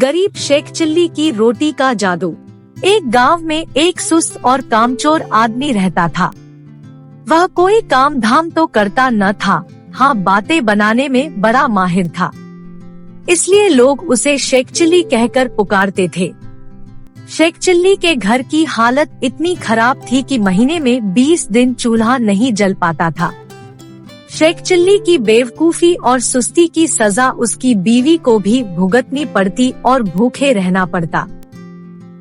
गरीब शेख चिल्ली की रोटी का जादू। एक गांव में एक सुस्त और कामचोर आदमी रहता था। वह कोई काम धाम तो करता न था, हाँ बातें बनाने में बड़ा माहिर था। इसलिए लोग उसे शेख चिल्ली कहकर पुकारते थे। शेख चिल्ली के घर की हालत इतनी खराब थी कि महीने में 20 दिन चूल्हा नहीं जल पाता था। शेख चिल्ली की बेवकूफी और सुस्ती की सजा उसकी बीवी को भी भुगतनी पड़ती और भूखे रहना पड़ता।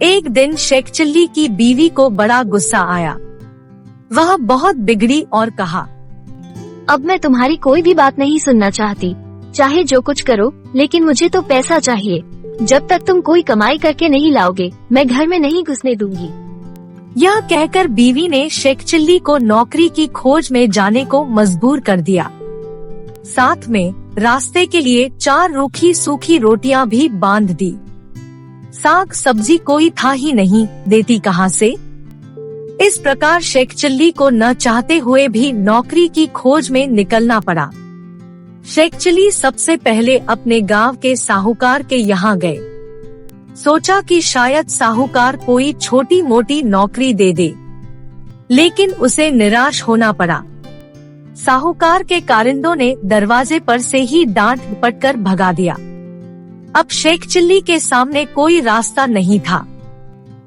एक दिन शेख चिल्ली की बीवी को बड़ा गुस्सा आया। वह बहुत बिगड़ी और कहा, अब मैं तुम्हारी कोई भी बात नहीं सुनना चाहती। चाहे जो कुछ करो, लेकिन मुझे तो पैसा चाहिए। जब तक तुम कोई कमाई करके नहीं लाओगे, मैं घर में नहीं घुसने दूंगी। यह कहकर बीवी ने शेख चिल्ली को नौकरी की खोज में जाने को मजबूर कर दिया। साथ में रास्ते के लिए 4 रूखी सूखी रोटियां भी बांध दी। साग सब्जी कोई था ही नहीं, देती कहां से। इस प्रकार शेख चिल्ली को न चाहते हुए भी नौकरी की खोज में निकलना पड़ा। शेख चिल्ली सबसे पहले अपने गांव के साहूकार के यहाँ गए। सोचा कि शायद साहूकार कोई छोटी मोटी नौकरी दे दे, लेकिन उसे निराश होना पड़ा। साहूकार के कारिंदों ने दरवाजे पर से ही डांट पटकर भगा दिया। अब शेख चिल्ली के सामने कोई रास्ता नहीं था।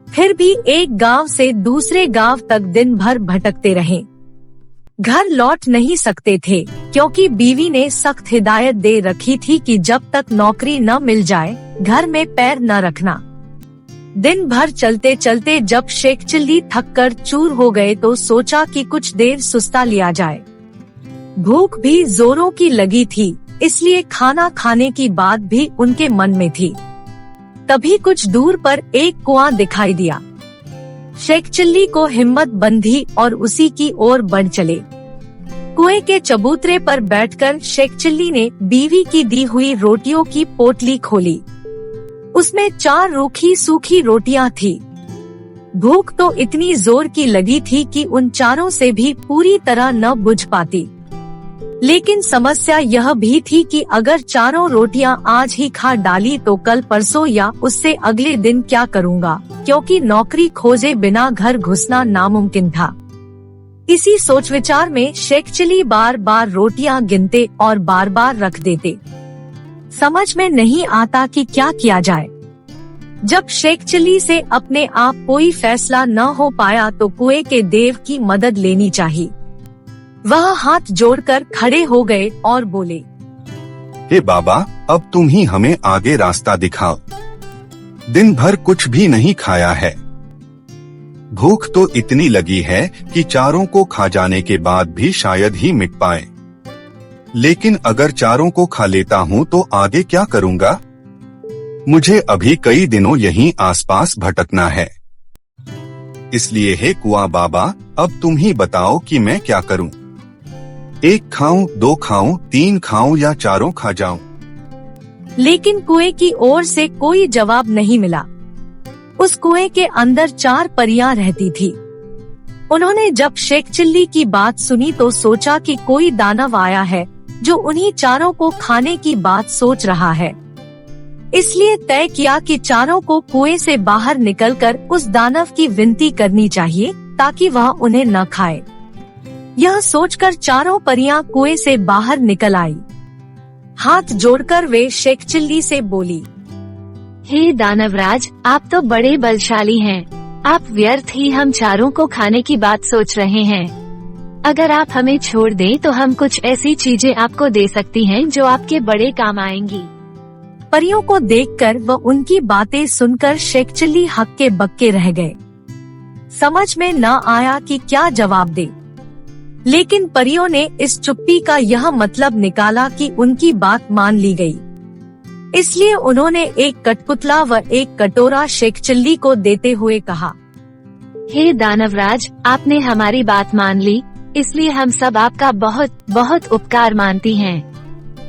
फिर भी एक गांव से दूसरे गांव तक दिन भर भटकते रहे। घर लौट नहीं सकते थे, क्योंकि बीवी ने सख्त हिदायत दे रखी थी कि जब तक नौकरी न मिल जाए, घर में पैर न रखना। दिन भर चलते चलते जब शेख चिल्ली थक कर चूर हो गए तो सोचा कि कुछ देर सुस्ता लिया जाए। भूख भी जोरों की लगी थी, इसलिए खाना खाने की बात भी उनके मन में थी। तभी कुछ दूर पर एक कुआं दिखाई दिया। शेख चिल्ली को हिम्मत बंधी और उसी की ओर बढ़ चले। कुएं के चबूतरे पर बैठकर शेख चिल्ली ने बीवी की दी हुई रोटियों की पोटली खोली। उसमें 4 रूखी सूखी रोटियां थी। भूख तो इतनी जोर की लगी थी कि उन चारों से भी पूरी तरह न बुझ पाती। लेकिन समस्या यह भी थी कि अगर चारों रोटियां आज ही खा डाली तो कल परसों या उससे अगले दिन क्या करूँगा, क्योंकि नौकरी खोजे बिना घर घुसना नामुमकिन था। इसी सोच विचार में शेख चिल्ली बार बार रोटियां गिनते और बार बार रख देते। समझ में नहीं आता कि क्या किया जाए। जब शेख चिल्ली से अपने आप कोई फैसला न हो पाया तो कुएं के देव की मदद लेनी चाहिए। वह हाथ जोड़कर खड़े हो गए और बोले, हे बाबा, अब तुम ही हमें आगे रास्ता दिखाओ। दिन भर कुछ भी नहीं खाया है। भूख तो इतनी लगी है कि चारों को खा जाने के बाद भी शायद ही मिट पाए। लेकिन अगर चारों को खा लेता हूँ तो आगे क्या करूँगा? मुझे अभी कई दिनों यहीं आसपास भटकना है। इसलिए हे कुआं बाबा, अब तुम ही बताओ कि मैं क्या करूँ। 1 खाऊं, 2 खाऊं, 3 खाऊं या चारों खा जाऊं? लेकिन कुएं की ओर से कोई जवाब नहीं मिला। उस कुएं के अंदर 4 परियां रहती थी। उन्होंने जब शेख चिल्ली की बात सुनी तो सोचा कि कोई दानव आया है जो उन्हीं चारों को खाने की बात सोच रहा है। इसलिए तय किया कि चारों को कुएं से बाहर निकलकर उस दानव की विनती करनी चाहिए ताकि वह उन्हें न खाए। यह सोचकर चारों परियां कुएं से बाहर निकल आई। हाथ जोड़कर वे शेख चिल्ली से बोली, हे दानवराज, आप तो बड़े बलशाली हैं। आप व्यर्थ ही हम चारों को खाने की बात सोच रहे हैं। अगर आप हमें छोड़ दें तो हम कुछ ऐसी चीजें आपको दे सकती हैं जो आपके बड़े काम आएंगी। परियों को देखकर व उनकी बातें सुनकर शेख चिल्ली हक्के बक्के रह गए। समझ में न आया कि क्या जवाब दे। लेकिन परियों ने इस चुप्पी का यह मतलब निकाला कि उनकी बात मान ली गई। इसलिए उन्होंने एक कठपुतला व एक कटोरा शेख चिल्ली को देते हुए कहा, हे दानवराज, आपने हमारी बात मान ली, इसलिए हम सब आपका बहुत बहुत उपकार मानती हैं।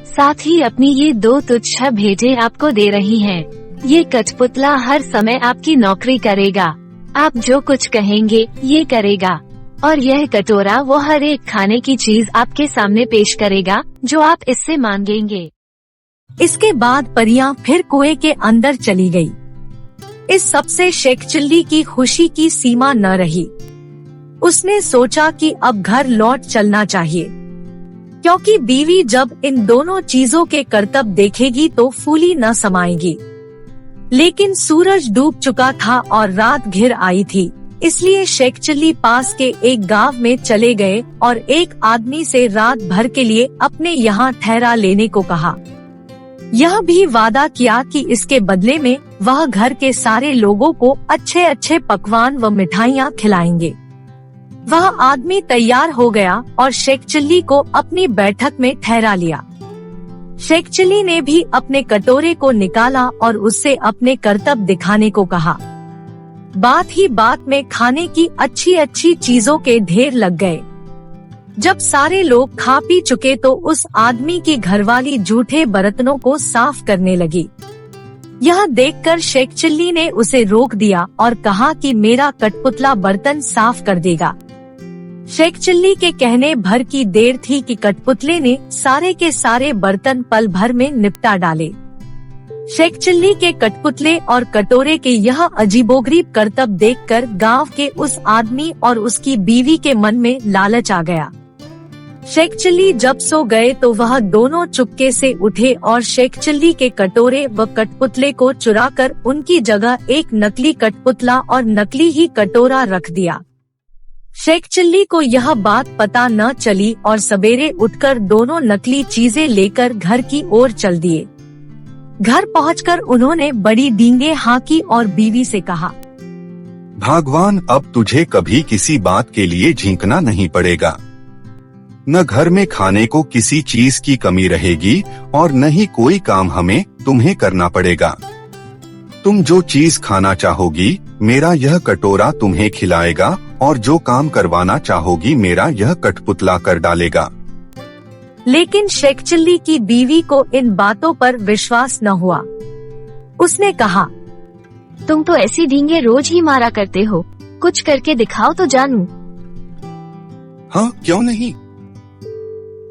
साथ ही अपनी ये 2 तुच्छ भेंटें आपको दे रही हैं। ये कठपुतला हर समय आपकी नौकरी करेगा। आप जो कुछ कहेंगे ये करेगा। और यह कटोरा वो हर एक खाने की चीज आपके सामने पेश करेगा जो आप इससे मांगेंगे। इसके बाद परियां फिर कुएं के अंदर चली गई। इस सबसे शेख चिल्ली की खुशी की सीमा न रही। उसने सोचा कि अब घर लौट चलना चाहिए, क्योंकि बीवी जब इन दोनों चीजों के करतब देखेगी तो फूली न समाएगी। लेकिन सूरज डूब चुका था और रात घिर आई थी, इसलिए शेख चिल्ली पास के एक गांव में चले गए और एक आदमी से रात भर के लिए अपने यहाँ ठहरा लेने को कहा। यह भी वादा किया कि इसके बदले में वह घर के सारे लोगों को अच्छे अच्छे पकवान व मिठाइयाँ खिलाएंगे। वह आदमी तैयार हो गया और शेख चिल्ली को अपनी बैठक में ठहरा लिया। शेख चिल्ली ने भी अपने कटोरे को निकाला और उससे अपने करतब दिखाने को कहा। बात ही बात में खाने की अच्छी अच्छी चीजों के ढेर लग गए। जब सारे लोग खा पी चुके तो उस आदमी की घरवाली जूठे बर्तनों को साफ करने लगी। यह देखकर शेख चिल्ली ने उसे रोक दिया और कहा कि मेरा कठपुतला बर्तन साफ कर देगा। शेख चिल्ली के कहने भर की देर थी कि कठपुतले ने सारे के सारे बर्तन पल भर में निपटा डाले। शेख चिल्ली के कठपुतले और कटोरे के यह अजीबोगरीब करतब देखकर गांव के उस आदमी और उसकी बीवी के मन में लालच आ गया। शेख चिल्ली जब सो गए तो वह दोनों चुपके से उठे और शेख चिल्ली के कटोरे व कठपुतले को चुराकर उनकी जगह एक नकली कठपुतला और नकली ही कटोरा रख दिया। शेख चिल्ली को यह बात पता न चली और सवेरे उठकर दोनों नकली चीजें लेकर घर की ओर चल दिए। घर पहुंचकर उन्होंने बड़ी डींगे हाँकी और बीवी से कहा, भगवान अब तुझे कभी किसी बात के लिए झिंकना नहीं पड़ेगा। न घर में खाने को किसी चीज की कमी रहेगी और न ही कोई काम हमें तुम्हें करना पड़ेगा। तुम जो चीज खाना चाहोगी मेरा यह कटोरा तुम्हें खिलाएगा और जो काम करवाना चाहोगी मेरा यह कठपुतला कर डालेगा। लेकिन शेख चिल्ली की बीवी को इन बातों पर विश्वास न हुआ। उसने कहा, तुम तो ऐसी डींगे रोज ही मारा करते हो, कुछ करके दिखाओ तो जानूं। हाँ, क्यों नहीं।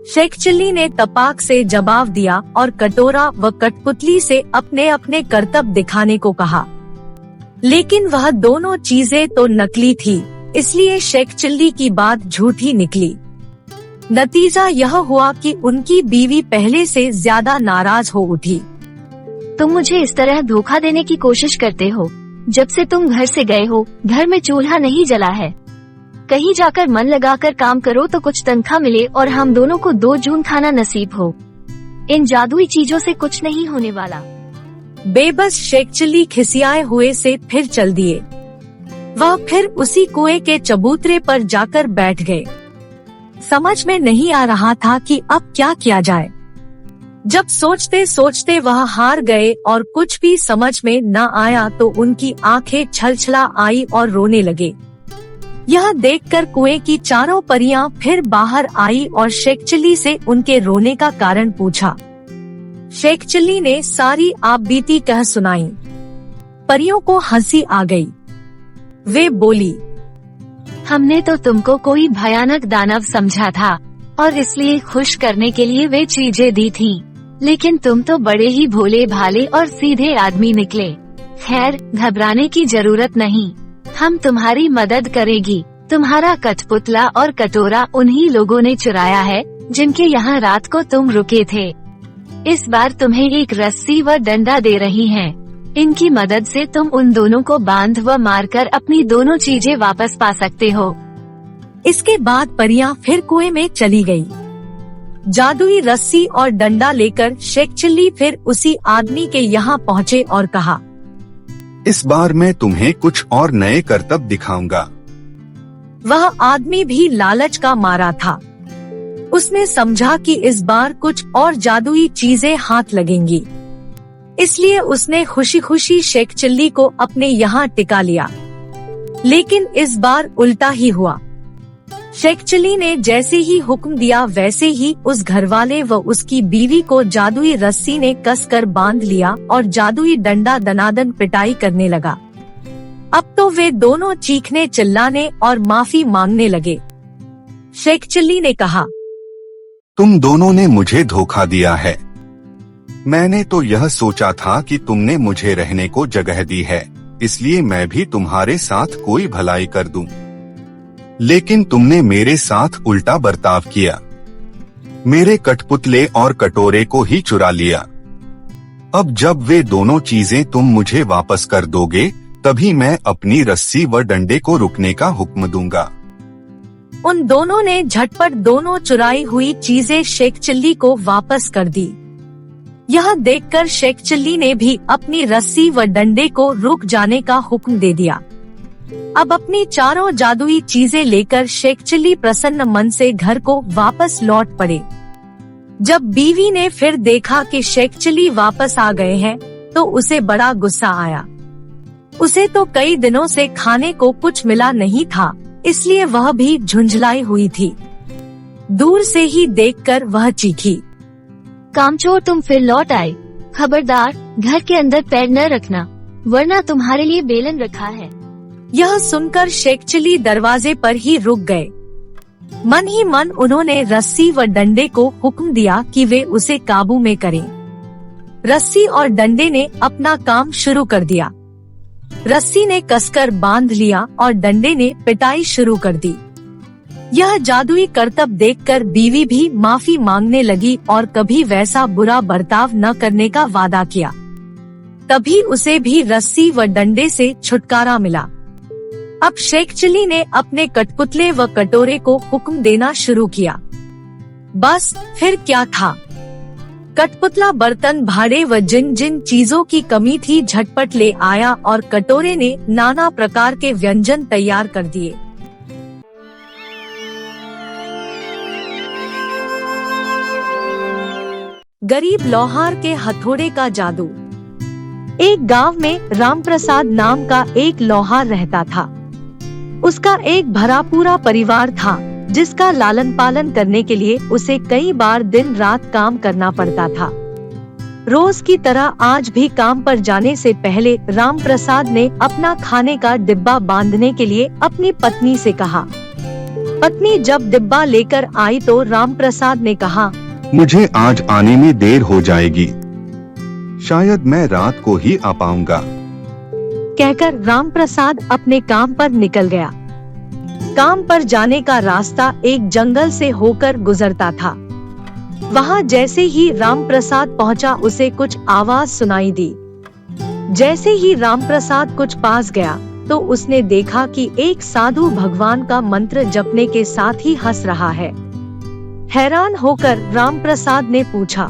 शेख चिल्ली ने तपाक से जवाब दिया और कटोरा व कठपुतली से अपने अपने करतब दिखाने को कहा। लेकिन वह दोनों चीजें तो नकली थी, इसलिए शेख चिल्ली की बात झूठी निकली। नतीजा यह हुआ कि उनकी बीवी पहले से ज्यादा नाराज हो उठी। तुम मुझे इस तरह धोखा देने की कोशिश करते हो। जब से तुम घर से गए हो घर में चूल्हा नहीं जला है। कहीं जाकर मन लगाकर काम करो तो कुछ तनख्वाह मिले और हम दोनों को 2 जून खाना नसीब हो। इन जादुई चीजों से कुछ नहीं होने वाला। बेबस शेख चिल्ली खिसियाए हुए से फिर चल दिए। वह फिर उसी कुएं के चबूतरे पर जाकर बैठ गए। समझ में नहीं आ रहा था कि अब क्या किया जाए। जब सोचते सोचते वह हार गए और कुछ भी समझ में न आया तो उनकी आंखें छलछला आई और रोने लगे। यह देखकर कुएं की चारों परियां फिर बाहर आई और शेख चिल्ली से उनके रोने का कारण पूछा। शेख चिल्ली ने सारी आपबीती कह सुनाई। परियों को हंसी आ गई। वे बोली, हमने तो तुमको कोई भयानक दानव समझा था और इसलिए खुश करने के लिए वे चीजें दी थीं। लेकिन तुम तो बड़े ही भोले भाले और सीधे आदमी निकले। खैर, घबराने की जरूरत नहीं, हम तुम्हारी मदद करेगी। तुम्हारा कठपुतला और कटोरा उन्हीं लोगों ने चुराया है जिनके यहाँ रात को तुम रुके थे। इस बार तुम्हें एक रस्सी व डंडा दे रही हैं। इनकी मदद से तुम उन दोनों को बांध व मारकर अपनी दोनों चीजें वापस पा सकते हो। इसके बाद परियां फिर कुएं में चली गई। जादुई रस्सी और डंडा लेकर शेख चिल्ली फिर उसी आदमी के यहाँ पहुँचे और कहा, इस बार मैं तुम्हें कुछ और नए करतब दिखाऊंगा। वह आदमी भी लालच का मारा था। उसने समझा कि इस बार कुछ और जादुई चीजें हाथ लगेंगी, इसलिए उसने खुशी खुशी शेख चिल्ली को अपने यहाँ टिका लिया। लेकिन इस बार उल्टा ही हुआ। शेख चिल्ली ने जैसे ही हुक्म दिया वैसे ही उस घरवाले व उसकी बीवी को जादुई रस्सी ने कसकर बांध लिया और जादुई डंडा दनादन पिटाई करने लगा। अब तो वे दोनों चीखने चिल्लाने और माफी मांगने लगे। शेख चिल्ली ने कहा, तुम दोनों ने मुझे धोखा दिया है। मैंने तो यह सोचा था कि तुमने मुझे रहने को जगह दी है, इसलिए मैं भी तुम्हारे साथ कोई भलाई कर दूं। लेकिन तुमने मेरे साथ उल्टा बर्ताव किया, मेरे कठपुतले और कटोरे को ही चुरा लिया। अब जब वे दोनों चीजें तुम मुझे वापस कर दोगे, तभी मैं अपनी रस्सी व डंडे को रुकने का हुक्म दूंगा। उन दोनों ने झटपट दोनों चुराई हुई चीजें शेख चिल्ली को वापस कर दी। यह देखकर शेख चिल्ली ने भी अपनी रस्सी व डंडे को रुक जाने का हुक्म दे दिया। अब अपनी चारों जादुई चीजें लेकर शेख चिल्ली प्रसन्न मन से घर को वापस लौट पड़े। जब बीवी ने फिर देखा कि शेख चिल्ली वापस आ गए हैं, तो उसे बड़ा गुस्सा आया। उसे तो कई दिनों से खाने को कुछ मिला नहीं था, इसलिए वह भी झुंझलाई हुई थी। दूर से ही देखकर वह चीखी, कामचोर, तुम फिर लौट आए। खबरदार, घर के अंदर पैर न रखना, वरना तुम्हारे लिए बेलन रखा है। यह सुनकर शेख चिल्ली दरवाजे पर ही रुक गए। मन ही मन उन्होंने रस्सी व डंडे को हुक्म दिया कि वे उसे काबू में करें। रस्सी और डंडे ने अपना काम शुरू कर दिया। रस्सी ने कसकर बांध लिया और डंडे ने पिटाई शुरू कर दी। यह जादुई करतब देखकर बीवी भी माफी मांगने लगी और कभी वैसा बुरा बर्ताव न करने का वादा किया। तभी उसे भी रस्सी व डंडे से छुटकारा मिला। अब शेख चिल्ली ने अपने कठपुतले व कटोरे को हुक्म देना शुरू किया। बस फिर क्या था, कठपुतला बर्तन भाड़े व जिन जिन चीजों की कमी थी झटपट ले आया और कटोरे ने नाना प्रकार के व्यंजन तैयार कर दिए। गरीब लोहार के हथौड़े का जादू। एक गांव में रामप्रसाद नाम का एक लोहार रहता था। उसका एक भरा पूरा परिवार था, जिसका लालन पालन करने के लिए उसे कई बार दिन रात काम करना पड़ता था। रोज की तरह आज भी काम पर जाने से पहले रामप्रसाद ने अपना खाने का डिब्बा बांधने के लिए अपनी पत्नी से कहा। पत्नी जब डिब्बा लेकर आई तो रामप्रसाद ने कहा, मुझे आज आने में देर हो जाएगी, शायद मैं रात को ही आ पाऊंगा। कहकर रामप्रसाद अपने काम पर निकल गया। काम पर जाने का रास्ता एक जंगल से होकर गुजरता था। वहाँ जैसे ही रामप्रसाद पहुँचा उसे कुछ आवाज सुनाई दी। जैसे ही रामप्रसाद कुछ पास गया तो उसने देखा कि एक साधु भगवान का मंत्र जपने के साथ ही हंस रहा है। हैरान होकर रामप्रसाद ने पूछा,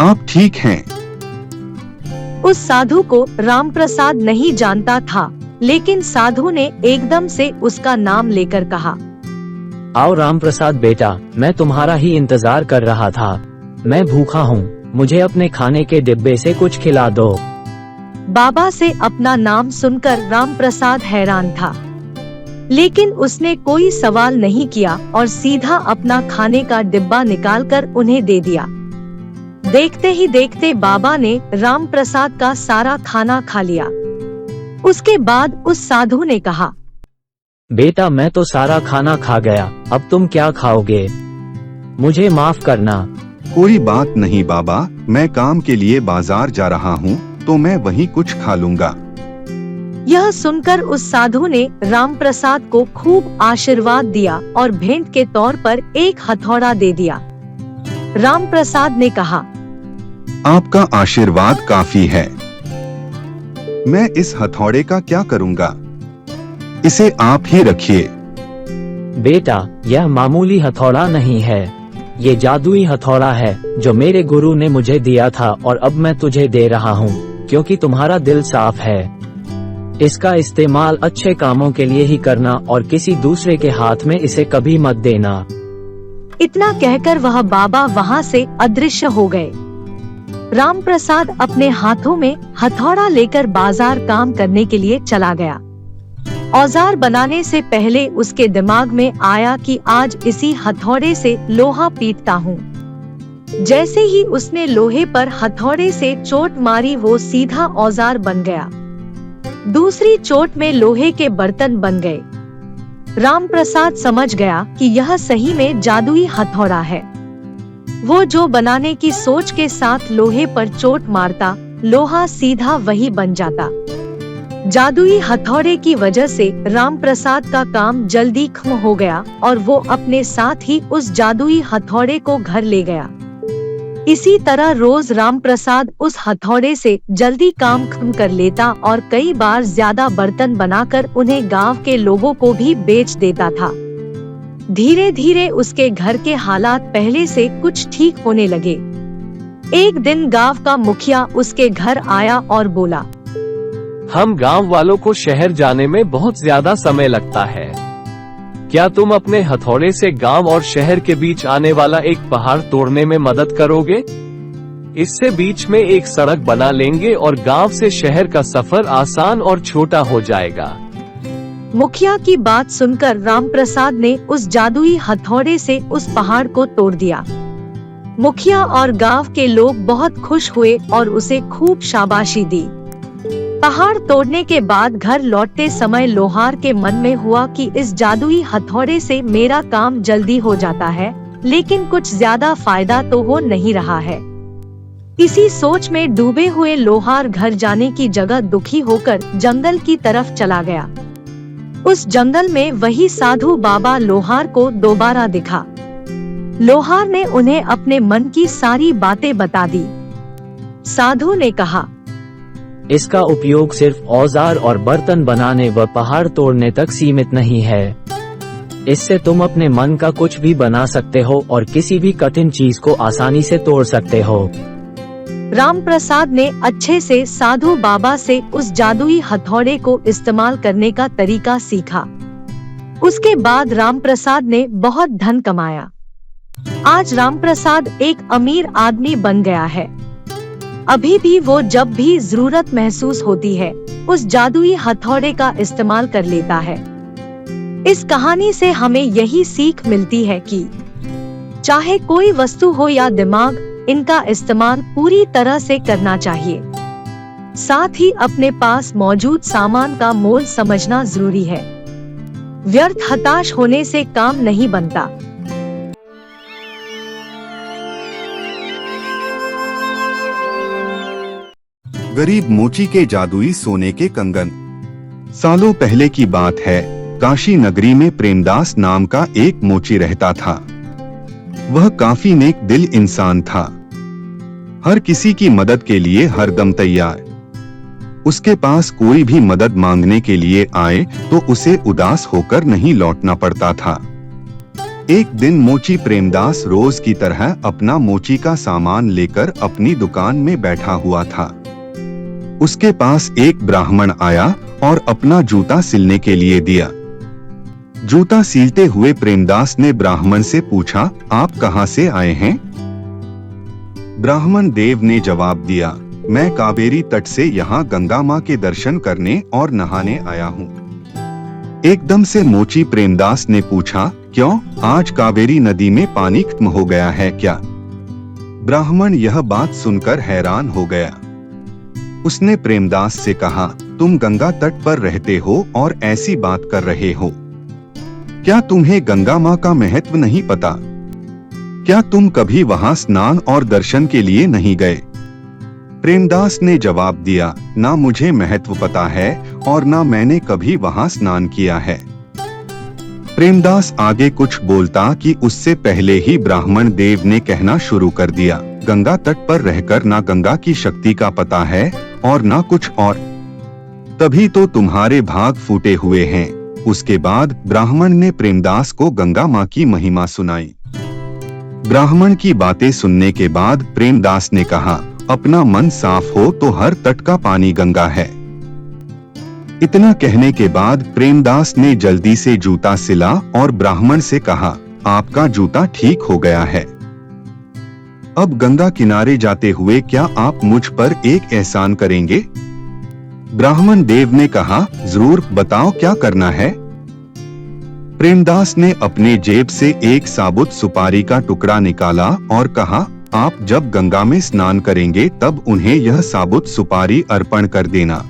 आप ठीक हैं? उस साधु को रामप्रसाद नहीं जानता था, लेकिन साधु ने एकदम से उसका नाम लेकर कहा, आओ रामप्रसाद बेटा, मैं तुम्हारा ही इंतजार कर रहा था। मैं भूखा हूँ, मुझे अपने खाने के डिब्बे से कुछ खिला दो। बाबा से अपना नाम सुनकर रामप्रसाद हैरान था, लेकिन उसने कोई सवाल नहीं किया और सीधा अपना खाने का डिब्बा निकालकर उन्हें दे दिया। देखते ही देखते बाबा ने रामप्रसाद का सारा खाना खा लिया। उसके बाद उस साधु ने कहा, बेटा मैं तो सारा खाना खा गया, अब तुम क्या खाओगे? मुझे माफ करना। कोई बात नहीं बाबा, मैं काम के लिए बाजार जा रहा हूँ, तो मैं वहीं कुछ खा लूंगा। यह सुनकर उस साधु ने रामप्रसाद को खूब आशीर्वाद दिया और भेंट के तौर पर एक हथौड़ा दे दिया। रामप्रसाद ने कहा, आपका आशीर्वाद काफी है। मैं इस हथौड़े का क्या करूंगा? इसे आप ही रखिए। बेटा यह मामूली हथौड़ा नहीं है, ये जादुई हथौड़ा है जो मेरे गुरु ने मुझे दिया था और अब मैं तुझे दे रहा हूँ, क्योंकि तुम्हारा दिल साफ है। इसका इस्तेमाल अच्छे कामों के लिए ही करना और किसी दूसरे के हाथ में इसे कभी मत देना। इतना कहकर वह बाबा वहाँ से अदृश्य हो गए। रामप्रसाद अपने हाथों में हथौड़ा लेकर बाजार काम करने के लिए चला गया। औजार बनाने से पहले उसके दिमाग में आया कि आज इसी हथौड़े से लोहा पीटता हूँ। जैसे ही उसने लोहे पर हथौड़े से चोट मारी वो सीधा औजार बन गया। दूसरी चोट में लोहे के बर्तन बन गए। रामप्रसाद समझ गया कि यह सही में जादुई हथौड़ा है। वो जो बनाने की सोच के साथ लोहे पर चोट मारता, लोहा सीधा वही बन जाता। जादुई हथौड़े की वजह से रामप्रसाद का काम जल्दी खत्म हो गया और वो अपने साथ ही उस जादुई हथौड़े को घर ले गया। इसी तरह रोज रामप्रसाद उस हथौड़े से जल्दी काम खत्म कर लेता और कई बार ज्यादा बर्तन बनाकर उन्हें गांव के लोगों को भी बेच देता था। धीरे धीरे उसके घर के हालात पहले से कुछ ठीक होने लगे। एक दिन गांव का मुखिया उसके घर आया और बोला, हम गांव वालों को शहर जाने में बहुत ज्यादा समय लगता है। क्या तुम अपने हथौड़े से गांव और शहर के बीच आने वाला एक पहाड़ तोड़ने में मदद करोगे? इससे बीच में एक सड़क बना लेंगे और गांव से शहर का सफर आसान और छोटा हो जाएगा। मुखिया की बात सुनकर रामप्रसाद ने उस जादुई हथौड़े से उस पहाड़ को तोड़ दिया। मुखिया और गांव के लोग बहुत खुश हुए और उसे खूब शाबाशी दी। पहाड़ तोड़ने के बाद घर लौटते समय लोहार के मन में हुआ कि इस जादुई हथौड़े से मेरा काम जल्दी हो जाता है, लेकिन कुछ ज्यादा फायदा तो हो नहीं रहा है। इसी सोच में डूबे हुए लोहार घर जाने की जगह दुखी होकर जंगल की तरफ चला गया। उस जंगल में वही साधु बाबा लोहार को दोबारा दिखा। लोहार ने उन्हें अपने मन की सारी बातें बता दी। साधु ने कहा, इसका उपयोग सिर्फ औजार और बर्तन बनाने व पहाड़ तोड़ने तक सीमित नहीं है। इससे तुम अपने मन का कुछ भी बना सकते हो और किसी भी कठिन चीज को आसानी से तोड़ सकते हो। रामप्रसाद ने अच्छे से साधु बाबा से उस जादुई हथौड़े को इस्तेमाल करने का तरीका सीखा। उसके बाद रामप्रसाद ने बहुत धन कमाया। आज रामप्रसाद एक अमीर आदमी बन गया है। अभी भी वो जब भी जरूरत महसूस होती है, उस जादुई हथौड़े का इस्तेमाल कर लेता है। इस कहानी से हमें यही सीख मिलती है कि चाहे कोई वस्तु हो या दिमाग, इनका इस्तेमाल पूरी तरह से करना चाहिए। साथ ही अपने पास मौजूद सामान का मोल समझना जरूरी है। व्यर्थ हताश होने से काम नहीं बनता। गरीब मोची के जादुई सोने के कंगन। सालों पहले की बात है, काशी नगरी में प्रेमदास नाम का एक मोची रहता था। वह काफी नेक दिल इंसान था, हर किसी की मदद के लिए हरदम तैयार। उसके पास कोई भी मदद मांगने के लिए आए तो उसे उदास होकर नहीं लौटना पड़ता था। एक दिन मोची प्रेमदास रोज की तरह अपना मोची का सामान लेकर अपनी दुकान में बैठा हुआ था। उसके पास एक ब्राह्मण आया और अपना जूता सिलने के लिए दिया। जूता सीलते हुए प्रेमदास ने ब्राह्मण से पूछा, आप कहां से आए हैं? ब्राह्मण देव ने जवाब दिया, मैं कावेरी तट से यहाँ गंगा माँ के दर्शन करने और नहाने आया हूँ। एकदम से मोची प्रेमदास ने पूछा, क्यों, आज कावेरी नदी में पानी खत्म हो गया है क्या? ब्राह्मण यह बात सुनकर हैरान हो गया। उसने प्रेमदास से कहा, तुम गंगा तट पर रहते हो और ऐसी बात कर रहे हो। क्या तुम्हें गंगा माँ का महत्व नहीं पता? क्या तुम कभी वहां स्नान और दर्शन के लिए नहीं गए? प्रेमदास ने जवाब दिया, ना मुझे महत्व पता है और ना मैंने कभी वहां स्नान किया है। प्रेमदास आगे कुछ बोलता कि उससे पहले ही ब्राह्मण देव ने कहना शुरू कर दिया, गंगा तट पर रहकर ना गंगा की शक्ति का पता है और ना कुछ और, तभी तो तुम्हारे भाग फूटे हुए हैं। उसके बाद ब्राह्मण ने प्रेमदास को गंगा माँ की महिमा सुनाई। ब्राह्मण की बातें सुनने के बाद प्रेमदास ने कहा, अपना मन साफ हो तो हर तट का पानी गंगा है। इतना कहने के बाद प्रेमदास ने जल्दी से जूता सिला और ब्राह्मण से कहा, आपका जूता ठीक हो गया है। अब गंगा किनारे जाते हुए क्या आप मुझ पर एक एहसान करेंगे? ब्राह्मण देव ने कहा, जरूर, बताओ क्या करना है। प्रेमदास ने अपने जेब से एक साबुत सुपारी का टुकड़ा निकाला और कहा, आप जब गंगा में स्नान करेंगे तब उन्हें यह साबुत सुपारी अर्पण कर देना।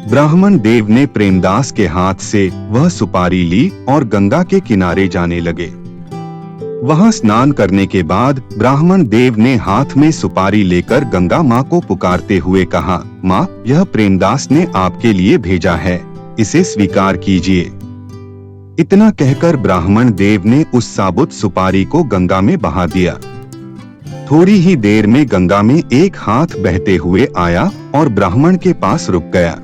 ब्राह्मण देव ने प्रेमदास के हाथ से वह सुपारी ली और गंगा के किनारे जाने लगे। वहां स्नान करने के बाद ब्राह्मण देव ने हाथ में सुपारी लेकर गंगा माँ को पुकारते हुए कहा, माँ, यह प्रेमदास ने आपके लिए भेजा है, इसे स्वीकार कीजिए। इतना कहकर ब्राह्मण देव ने उस साबुत सुपारी को गंगा में बहा दिया। थोड़ी ही देर में गंगा में एक हाथ बहते हुए आया और ब्राह्मण के पास रुक गया।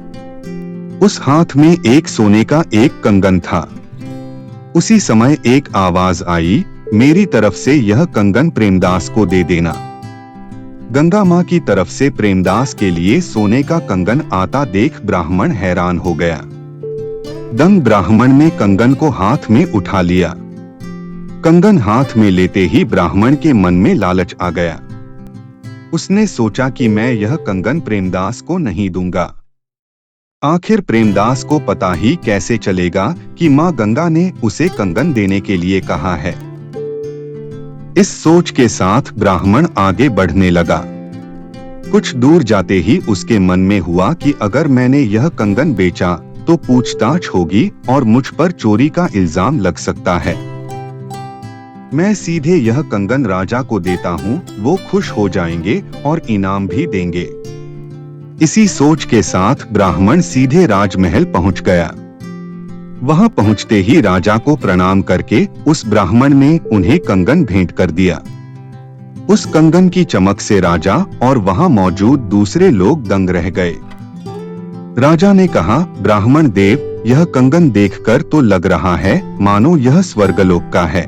उस हाथ में एक सोने का एक कंगन था। उसी समय एक आवाज आई, मेरी तरफ से यह कंगन प्रेमदास को दे देना। गंगा माँ की तरफ से प्रेमदास के लिए सोने का कंगन आता देख ब्राह्मण हैरान हो गया। दंग ब्राह्मण ने कंगन को हाथ में उठा लिया। कंगन हाथ में लेते ही ब्राह्मण के मन में लालच आ गया। उसने सोचा कि मैं यह कंगन प्रेमदास को नहीं दूंगा। आखिर प्रेमदास को पता ही कैसे चलेगा कि माँ गंगा ने उसे कंगन देने के लिए कहा है। इस सोच के साथ ब्राह्मण आगे बढ़ने लगा। कुछ दूर जाते ही उसके मन में हुआ कि अगर मैंने यह कंगन बेचा तो पूछताछ होगी और मुझ पर चोरी का इल्जाम लग सकता है। मैं सीधे यह कंगन राजा को देता हूँ, वो खुश हो जाएंगे और इनाम भी देंगे। इसी सोच के साथ ब्राह्मण सीधे राजमहल पहुंच गया। वहां पहुंचते ही राजा को प्रणाम करके उस ब्राह्मण ने उन्हें कंगन भेंट कर दिया। उस कंगन की चमक से राजा और वहां मौजूद दूसरे लोग दंग रह गए। राजा ने कहा, ब्राह्मण देव, यह कंगन देखकर तो लग रहा है मानो यह स्वर्गलोक का है।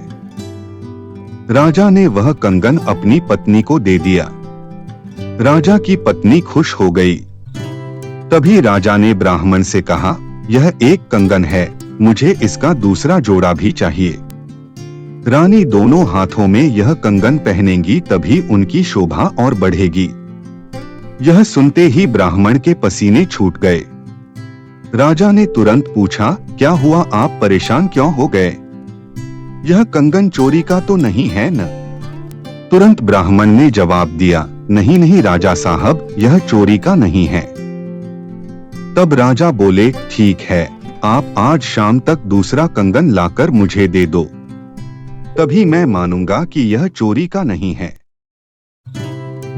राजा ने वह कंगन अपनी पत्नी को दे दिया। राजा की पत्नी खुश हो गई। तभी राजा ने ब्राह्मण से कहा, यह एक कंगन है, मुझे इसका दूसरा जोड़ा भी चाहिए। रानी दोनों हाथों में यह कंगन पहनेंगी तभी उनकी शोभा और बढ़ेगी। यह सुनते ही ब्राह्मण के पसीने छूट गए। राजा ने तुरंत पूछा, क्या हुआ, आप परेशान क्यों हो गए? यह कंगन चोरी का तो नहीं है न? तुरंत ब्राह्मण ने जवाब दिया, नहीं नहीं राजा साहब, यह चोरी का नहीं है। तब राजा बोले, ठीक है, आप आज शाम तक दूसरा कंगन लाकर मुझे दे दो, तभी मैं मानूंगा कि यह चोरी का नहीं है।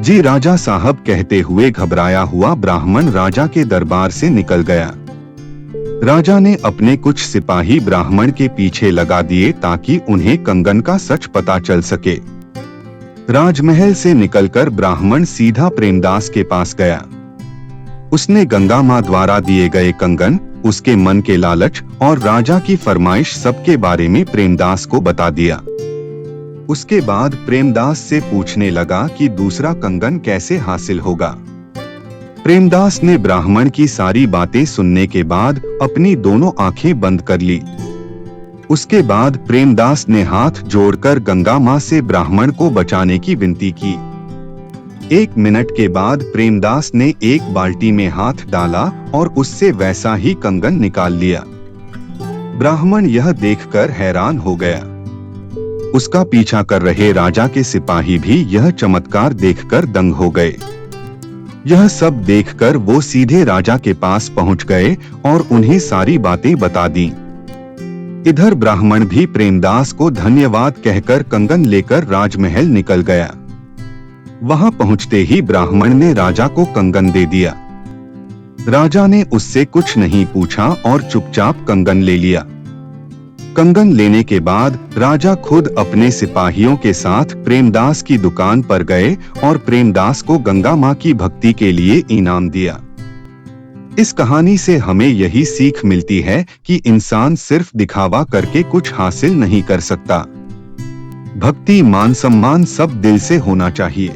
जी राजा साहब कहते हुए घबराया हुआ ब्राह्मण राजा के दरबार से निकल गया। राजा ने अपने कुछ सिपाही ब्राह्मण के पीछे लगा दिए ताकि उन्हें कंगन का सच पता चल सके। राजमहल से निकलकर ब्राह्मण सीधा प्रेमदास के पास गया। उसने गंगा माँ द्वारा दिए गए कंगन, उसके मन के लालच और राजा की फरमाइश सबके बारे में प्रेमदास को बता दिया। उसके बाद प्रेमदास से पूछने लगा कि दूसरा कंगन कैसे हासिल होगा। प्रेमदास ने ब्राह्मण की सारी बातें सुनने के बाद अपनी दोनों आंखें बंद कर ली। उसके बाद प्रेमदास ने हाथ जोड़कर गंगा माँ से ब्राह्मण को बचाने की विनती की। 1 मिनट के बाद प्रेमदास ने एक बाल्टी में हाथ डाला और उससे वैसा ही कंगन निकाल लिया। ब्राह्मण यह देखकर हैरान हो गया। उसका पीछा कर रहे राजा के सिपाही भी यह चमत्कार देखकर दंग हो गए। यह सब देखकर वो सीधे राजा के पास पहुंच गए और उन्हें सारी बातें बता दी। इधर ब्राह्मण भी प्रेमदास को धन्यवाद कहकर कंगन लेकर राजमहल निकल गया। वहां पहुंचते ही ब्राह्मण ने राजा को कंगन दे दिया। राजा ने उससे कुछ नहीं पूछा और चुपचाप कंगन ले लिया। कंगन लेने के बाद राजा खुद अपने सिपाहियों के साथ प्रेमदास की दुकान पर गए और प्रेमदास को गंगा माँ की भक्ति के लिए इनाम दिया। इस कहानी से हमें यही सीख मिलती है कि इंसान सिर्फ दिखावा करके कुछ हासिल नहीं कर सकता। भक्ति, मान सम्मान सब दिल से होना चाहिए।